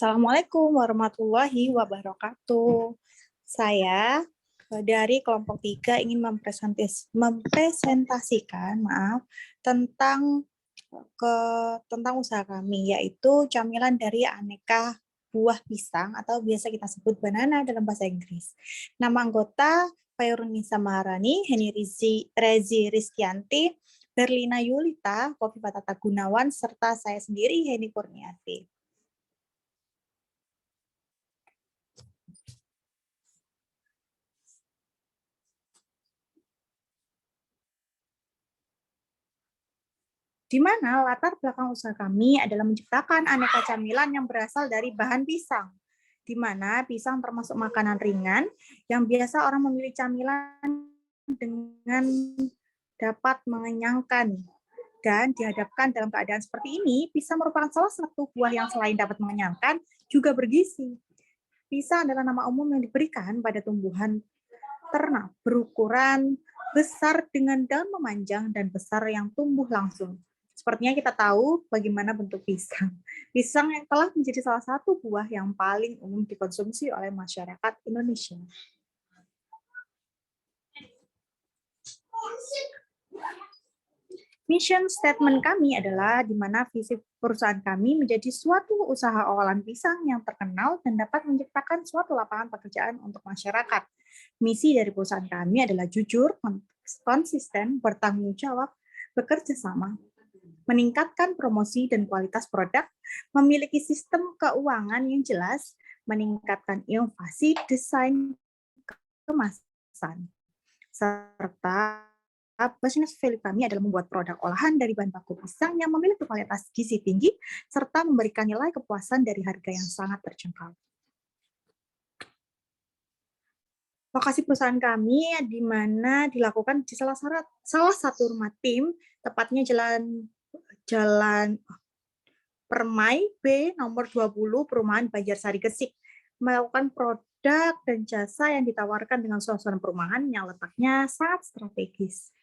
Assalamualaikum warahmatullahi wabarakatuh. Saya dari kelompok 3 ingin mempresentasikan tentang usaha kami, yaitu camilan dari aneka buah pisang atau biasa kita sebut banana dalam bahasa Inggris. Nama anggota Fairunisa Maharani, Heni Rezi Rizkyanti, Berlina Yulita, Kofifa Tata Gunawan, serta saya sendiri, Heni Kurniati. Di mana latar belakang usaha kami adalah menciptakan aneka camilan yang berasal dari bahan pisang, di mana pisang termasuk makanan ringan yang biasa orang memilih camilan dengan dapat mengenyangkan. Dan dihadapkan dalam keadaan seperti ini, pisang merupakan salah satu buah yang selain dapat mengenyangkan, juga bergizi. Pisang adalah nama umum yang diberikan pada tumbuhan ternak berukuran besar dengan daun memanjang dan besar yang tumbuh langsung. Sepertinya kita tahu bagaimana bentuk pisang. Pisang yang telah menjadi salah satu buah yang paling umum dikonsumsi oleh masyarakat Indonesia. Mission statement kami adalah di mana visi perusahaan kami menjadi suatu usaha olahan pisang yang terkenal dan dapat menciptakan suatu lapangan pekerjaan untuk masyarakat. Misi dari perusahaan kami adalah jujur, konsisten, bertanggung jawab, bekerja sama, meningkatkan promosi dan kualitas produk, memiliki sistem keuangan yang jelas, meningkatkan inovasi, desain, kemasan, serta business value kami adalah membuat produk olahan dari bahan baku pisang yang memiliki kualitas gizi tinggi, serta memberikan nilai kepuasan dari harga yang sangat terjangkau. Lokasi perusahaan kami di mana dilakukan di salah satu rumah tim, tepatnya Jalan Permai B nomor 20 Perumahan Banjarsari Gresik, melakukan produk dan jasa yang ditawarkan dengan suasana perumahan yang letaknya sangat strategis.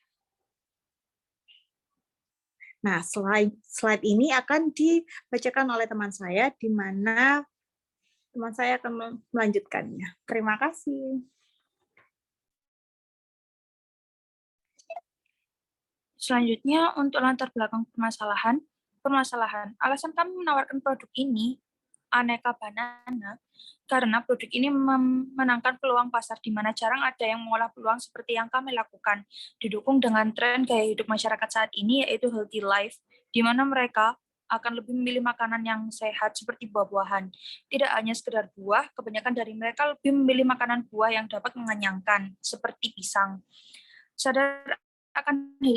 Nah, slide ini akan dibacakan oleh teman saya, di mana teman saya akan melanjutkannya. Terima kasih. Selanjutnya, untuk latar belakang permasalahan. Alasan kami menawarkan produk ini, aneka banana, karena produk ini memenangkan peluang pasar di mana jarang ada yang mengolah peluang seperti yang kami lakukan, didukung dengan tren gaya hidup masyarakat saat ini, yaitu healthy life, di mana mereka akan lebih memilih makanan yang sehat seperti buah-buahan. Tidak hanya sekedar buah, kebanyakan dari mereka lebih memilih makanan buah yang dapat mengenyangkan, seperti pisang. Sadar akan hal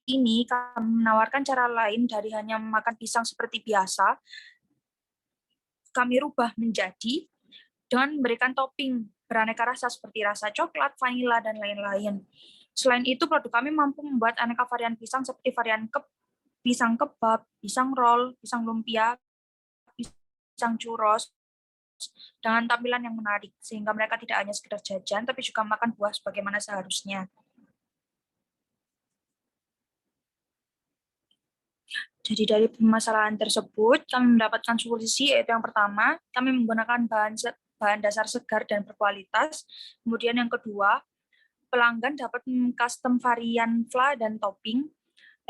ini, kami menawarkan cara lain dari hanya makan pisang seperti biasa. Kami rubah menjadi dengan memberikan topping beraneka rasa seperti rasa coklat, vanila, dan lain-lain. Selain itu, produk kami mampu membuat aneka varian pisang seperti varian pisang kebab, pisang roll, pisang lumpia, pisang churros, dengan tampilan yang menarik, sehingga mereka tidak hanya sekedar jajan, tapi juga makan buah sebagaimana seharusnya. Jadi dari permasalahan tersebut, kami mendapatkan solusi, yaitu yang pertama, kami menggunakan bahan dasar segar dan berkualitas. Kemudian yang kedua, pelanggan dapat custom varian fla dan topping.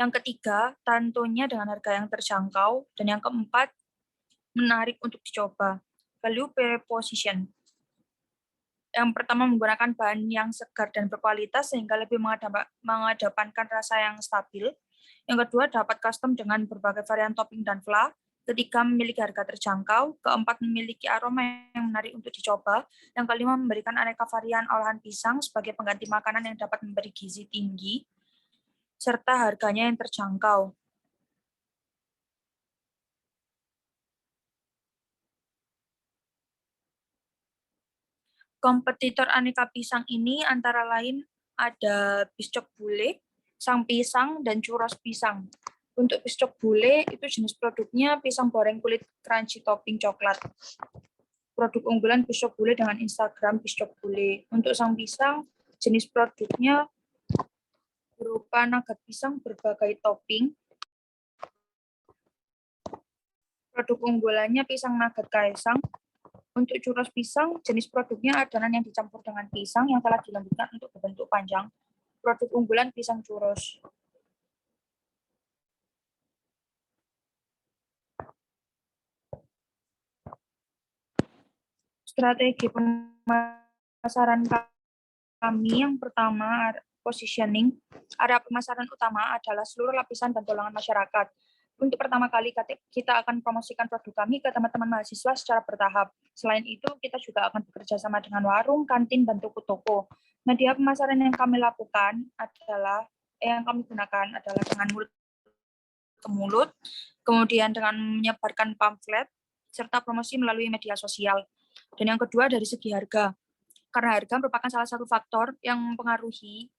Yang ketiga, tentunya dengan harga yang terjangkau. Dan yang keempat, menarik untuk dicoba. Value proposition. Yang pertama, menggunakan bahan yang segar dan berkualitas sehingga lebih mengedepankan rasa yang stabil. Yang kedua, dapat custom dengan berbagai varian topping dan fla. Ketiga, memiliki harga terjangkau. Keempat, memiliki aroma yang menarik untuk dicoba. Yang kelima, memberikan aneka varian olahan pisang sebagai pengganti makanan yang dapat memberi gizi tinggi, serta harganya yang terjangkau. Kompetitor aneka pisang ini antara lain ada piscok bule, sang pisang, dan churros pisang. Untuk piscok bule, itu jenis produknya pisang goreng kulit crunchy topping coklat. Produk unggulan piscok bule dengan Instagram piscok bule. Untuk sang pisang, jenis produknya berupa nugget pisang berbagai topping. Produk unggulannya pisang nugget Kaisang. Untuk churros pisang, jenis produknya adonan yang dicampur dengan pisang yang telah dilembutkan untuk berbentuk panjang. Produk unggulan pisang churros. Strategi pemasaran kami yang pertama, positioning. Area pemasaran utama adalah seluruh lapisan dan golongan masyarakat. Untuk pertama kali kita akan promosikan produk kami ke teman-teman mahasiswa secara bertahap. Selain itu, kita juga akan bekerja sama dengan warung, kantin, dan toko-toko. Media pemasaran yang kami lakukan adalah, yang kami gunakan adalah dengan mulut ke mulut, kemudian dengan menyebarkan pamflet, serta promosi melalui media sosial. Dan yang kedua dari segi harga. Karena harga merupakan salah satu faktor yang mempengaruhi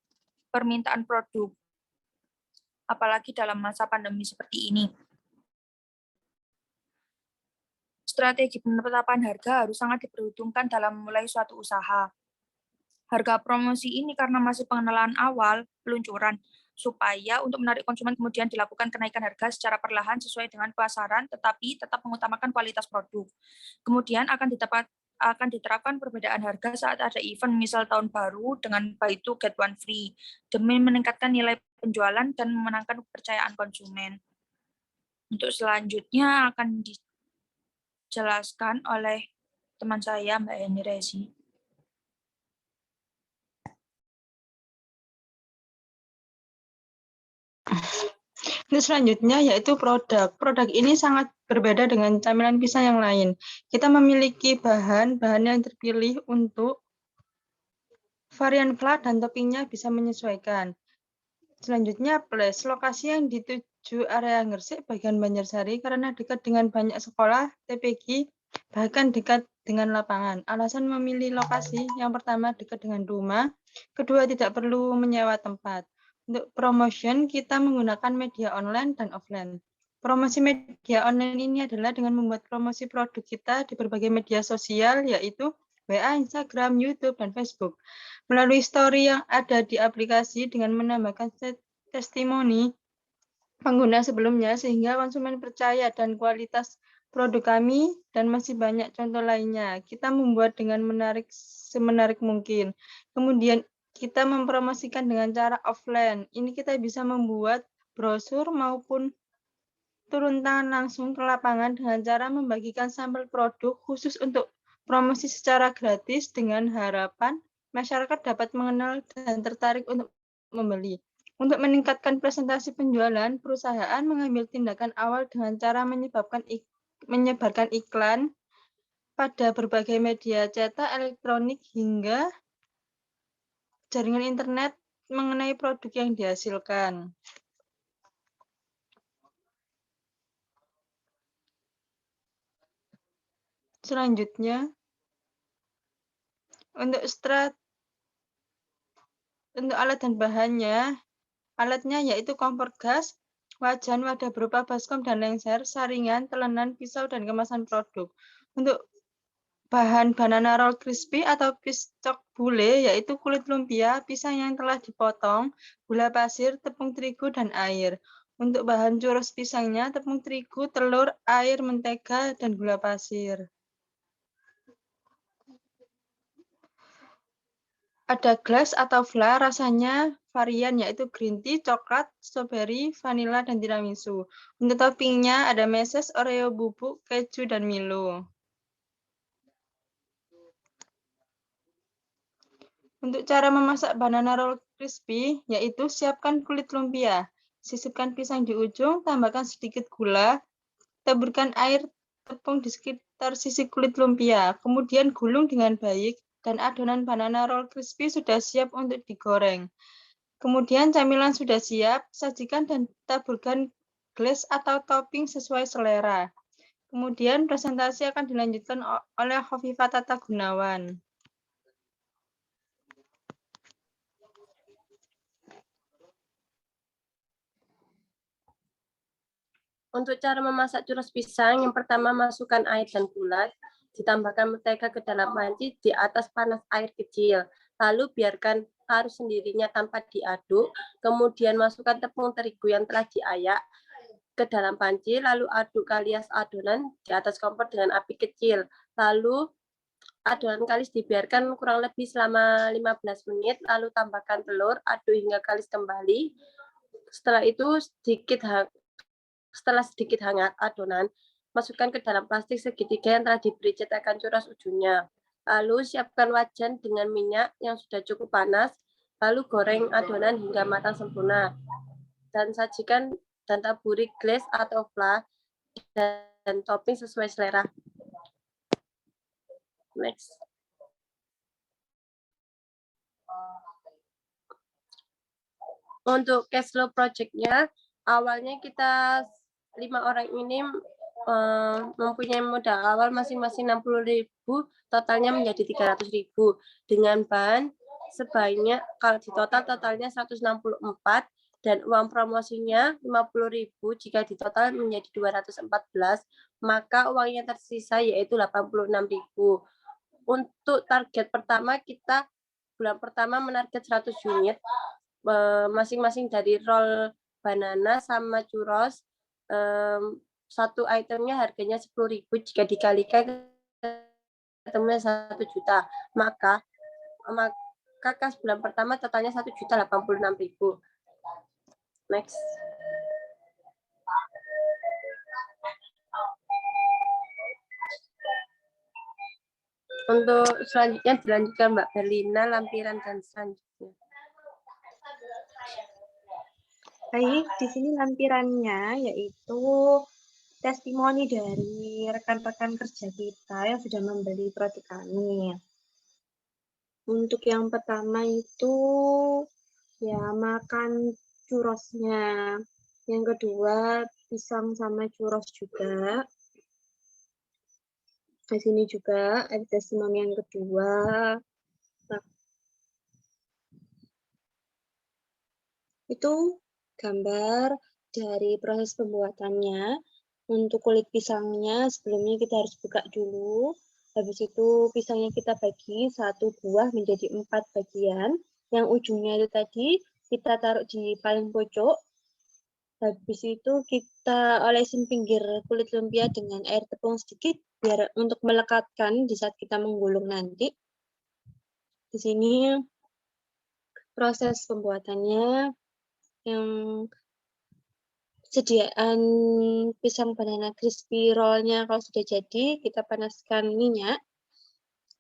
permintaan produk, apalagi dalam masa pandemi seperti ini. Strategi penetapan harga harus sangat diperhitungkan dalam memulai suatu usaha. Harga promosi ini karena masih pengenalan awal, peluncuran, supaya untuk menarik konsumen kemudian dilakukan kenaikan harga secara perlahan sesuai dengan pasaran, tetapi tetap mengutamakan kualitas produk. Kemudian akan diterapkan perbedaan harga saat ada event, misal tahun baru dengan buy two get one free, demi meningkatkan nilai penjualan dan memenangkan kepercayaan konsumen. Untuk selanjutnya akan dijelaskan oleh teman saya, Mbak Eni Rezi. Ini selanjutnya yaitu produk. Produk ini sangat berbeda dengan camilan pisang yang lain. Kita memiliki bahan yang terpilih untuk varian plat dan toppingnya bisa menyesuaikan. Selanjutnya, place. Lokasi yang dituju area Gresik, bagian Banjarsari, karena dekat dengan banyak sekolah, TPG, bahkan dekat dengan lapangan. Alasan memilih lokasi, yang pertama dekat dengan rumah, kedua tidak perlu menyewa tempat. Untuk promotion, kita menggunakan media online dan offline. Promosi media online ini adalah dengan membuat promosi produk kita di berbagai media sosial, yaitu WA, Instagram, YouTube, dan Facebook. Melalui story yang ada di aplikasi dengan menambahkan testimoni pengguna sebelumnya, sehingga konsumen percaya dan kualitas produk kami, dan masih banyak contoh lainnya. Kita membuat dengan semenarik mungkin. Kemudian kita mempromosikan dengan cara offline. Ini kita bisa membuat brosur maupun turun tangan langsung ke lapangan dengan cara membagikan sampel produk khusus untuk promosi secara gratis dengan harapan masyarakat dapat mengenal dan tertarik untuk membeli. Untuk meningkatkan presentasi penjualan, perusahaan mengambil tindakan awal dengan cara menyebarkan iklan pada berbagai media cetak, elektronik, hingga jaringan internet mengenai produk yang dihasilkan. Selanjutnya, untuk alat dan bahannya, alatnya yaitu kompor gas, wajan, wadah berupa baskom dan lengser, saringan, telenan, pisau, dan kemasan produk. Untuk bahan banana roll crispy atau piscok bule, yaitu kulit lumpia, pisang yang telah dipotong, gula pasir, tepung terigu, dan air. Untuk bahan churros pisangnya, tepung terigu, telur, air, mentega, dan gula pasir. Ada glass atau fla, rasanya varian yaitu green tea, coklat, strawberry, vanilla, dan tiramisu. Untuk toppingnya ada meses, oreo bubuk, keju, dan Milo. Untuk cara memasak banana roll crispy, yaitu siapkan kulit lumpia, sisipkan pisang di ujung, tambahkan sedikit gula, taburkan air tepung di sekitar sisi kulit lumpia, kemudian gulung dengan baik, dan adonan banana roll crispy sudah siap untuk digoreng. Kemudian camilan sudah siap, sajikan dan taburkan glaze atau topping sesuai selera. Kemudian presentasi akan dilanjutkan oleh Khofifah Tata Gunawan. Untuk cara memasak churros pisang, yang pertama masukkan air dan gula, ditambahkan mentega ke dalam panci di atas panas air kecil. Lalu biarkan larut sendirinya tanpa diaduk. Kemudian masukkan tepung terigu yang telah diayak. ke dalam panci, lalu aduk kalis adonan di atas kompor dengan api kecil. Lalu adonan kalis dibiarkan kurang lebih selama 15 menit, lalu tambahkan telur, aduk hingga kalis kembali. Setelah itu setelah sedikit hangat adonan, masukkan ke dalam plastik segitiga yang telah diberi cetakan curas ujungnya. Lalu siapkan wajan dengan minyak yang sudah cukup panas, lalu goreng adonan hingga matang sempurna. Dan sajikan dan taburi glaze atau flan dan topping sesuai selera. Next. Untuk cash flow project-nya, awalnya kita 5 orang ini mempunyai modal awal masing-masing 60.000, totalnya menjadi 300.000 dengan bahan sebanyak, kalau di totalnya 164, dan uang promosinya 50.000 jika di total menjadi 214, maka uang yang tersisa yaitu 86.000. Untuk target pertama, kita bulan pertama menarget 100 unit, masing-masing dari roll banana sama churros. Satu itemnya harganya 10.000, jika dikalikan ketemunya 1 juta. Maka kas bulan pertama totalnya 1.086.000. Next. Untuk selanjutnya dilanjutkan Mbak Berlina, lampiran dan selanjutnya. Baik, di sini lampirannya yaitu testimoni dari rekan-rekan kerja kita yang sudah membeli produk kami. Untuk yang pertama itu ya makan churrosnya. Yang kedua pisang sama churros juga. Di sini juga ada testimoni yang kedua. Itu gambar dari proses pembuatannya. Untuk kulit pisangnya sebelumnya kita harus buka dulu. Habis itu pisangnya kita bagi 1 buah menjadi 4 bagian. Yang ujungnya itu tadi kita taruh di paling pojok. Habis itu kita olesin pinggir kulit lumpia dengan air tepung sedikit biar untuk melekatkan di saat kita menggulung nanti. Di sini proses pembuatannya, yang sediaan pisang banana crispy roll-nya kalau sudah jadi, kita panaskan minyak.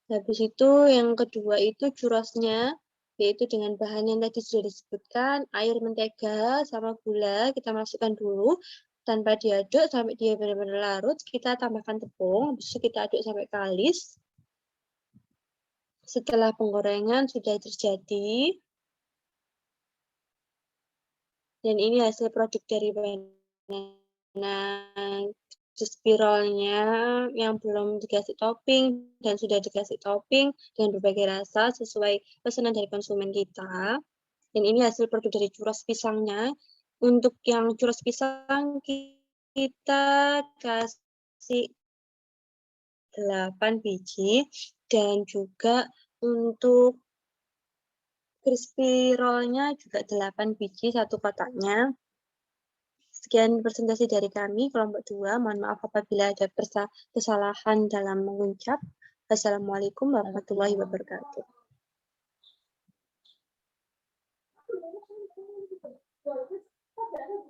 Habis itu yang kedua itu churrosnya, yaitu dengan bahan yang tadi sudah disebutkan, air, mentega, sama gula, kita masukkan dulu tanpa diaduk sampai dia benar-benar larut. Kita tambahkan tepung, habis itu kita aduk sampai kalis. Setelah penggorengan sudah terjadi, dan ini hasil produk dari banana crispy roll-nya yang belum dikasih topping dan sudah dikasih topping dengan berbagai rasa sesuai pesanan dari konsumen kita. Dan ini hasil produk dari churros pisangnya. Untuk yang churros pisang kita kasih 8 biji, dan juga untuk crispy roll-nya juga 8 biji satu kotaknya. Sekian presentasi dari kami, kelompok 2. Mohon maaf apabila ada kesalahan dalam mengucap. Wassalamualaikum warahmatullahi wabarakatuh.